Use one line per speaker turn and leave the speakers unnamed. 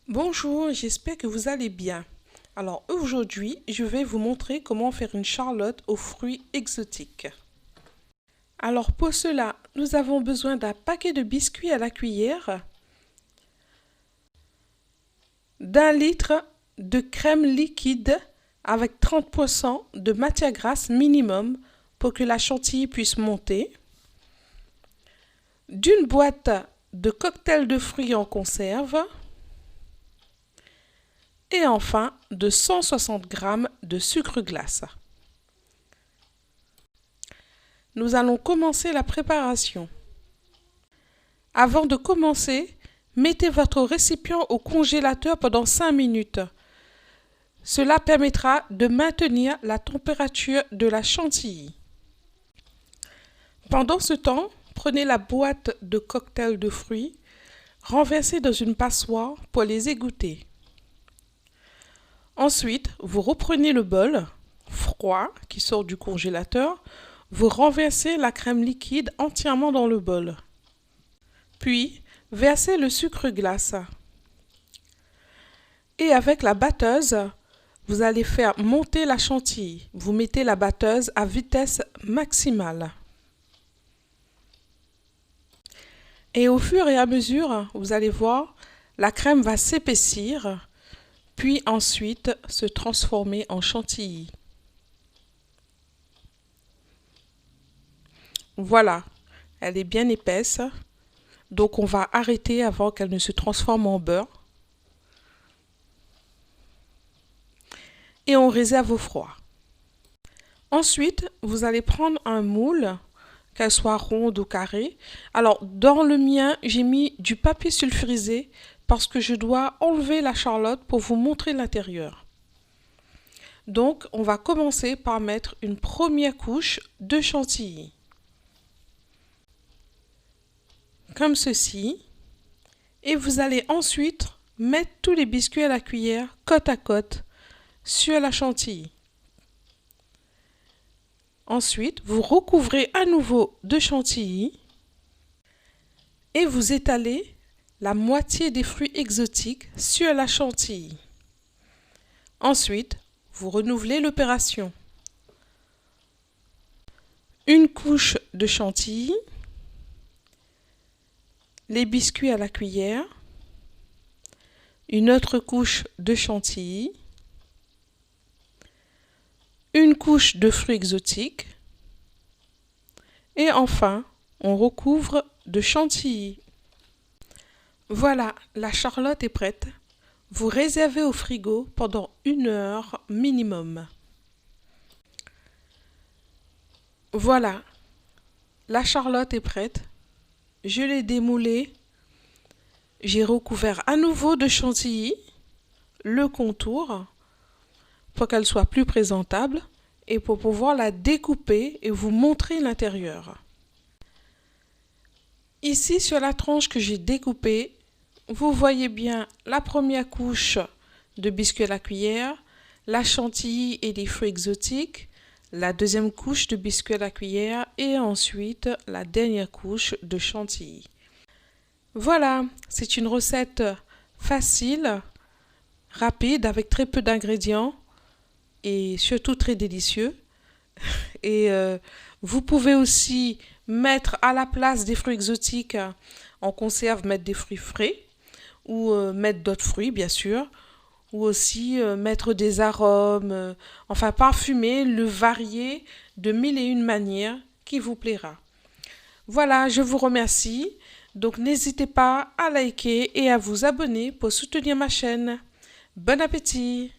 Bonjour, j'espère que vous allez bien. Alors aujourd'hui, je vais vous montrer comment faire une charlotte aux fruits exotiques. Alors pour cela, nous avons besoin d'un paquet de biscuits à la cuillère, d'1 litre de crème liquide avec 30% de matière grasse minimum pour que la chantilly puisse monter, d'une boîte de cocktail de fruits en conserve, et enfin de 160 g de sucre glace. Nous allons commencer la préparation. Avant de commencer, mettez votre récipient au congélateur pendant 5 minutes. Cela permettra de maintenir la température de la chantilly. Pendant ce temps, prenez la boîte de cocktail de fruits, renversez dans une passoire pour les égoutter. Ensuite, vous reprenez le bol froid qui sort du congélateur, vous renversez la crème liquide entièrement dans le bol. Puis, versez le sucre glace. Et avec la batteuse, vous allez faire monter la chantilly. Vous mettez la batteuse à vitesse maximale. Et au fur et à mesure, vous allez voir, la crème va s'épaissir, puis ensuite se transformer en chantilly. Voilà, elle est bien épaisse, donc on va arrêter avant qu'elle ne se transforme en beurre. Et on réserve au froid. Ensuite, vous allez prendre un moule, qu'elle soit ronde ou carrée. Alors, dans le mien, j'ai mis du papier sulfurisé parce que je dois enlever la charlotte pour vous montrer l'intérieur. Donc, on va commencer par mettre une première couche de chantilly. Comme ceci. Et vous allez ensuite mettre tous les biscuits à la cuillère, côte à côte, sur la chantilly. Ensuite, vous recouvrez à nouveau de chantilly et vous étalez la moitié des fruits exotiques sur la chantilly. Ensuite, vous renouvelez l'opération. Une couche de chantilly, les biscuits à la cuillère, une autre couche de chantilly, une couche de fruits exotiques et enfin, on recouvre de chantilly. Voilà, la charlotte est prête. Vous réservez au frigo pendant 1 heure minimum. Voilà, la charlotte est prête. Je l'ai démoulée. J'ai recouvert à nouveau de chantilly le contour pour qu'elle soit plus présentable et pour pouvoir la découper et vous montrer l'intérieur. Ici, sur la tranche que j'ai découpée, vous voyez bien la première couche de biscuits à la cuillère, la chantilly et les fruits exotiques, la deuxième couche de biscuits à la cuillère et ensuite la dernière couche de chantilly. Voilà, c'est une recette facile, rapide, avec très peu d'ingrédients et surtout très délicieux. Et vous pouvez aussi mettre à la place des fruits exotiques en conserve, mettre des fruits frais ou mettre d'autres fruits bien sûr, ou aussi mettre des arômes, enfin parfumer, le varier de 1001 manières qui vous plaira. Voilà, je vous remercie. Donc n'hésitez pas à liker et à vous abonner pour soutenir ma chaîne. Bon appétit!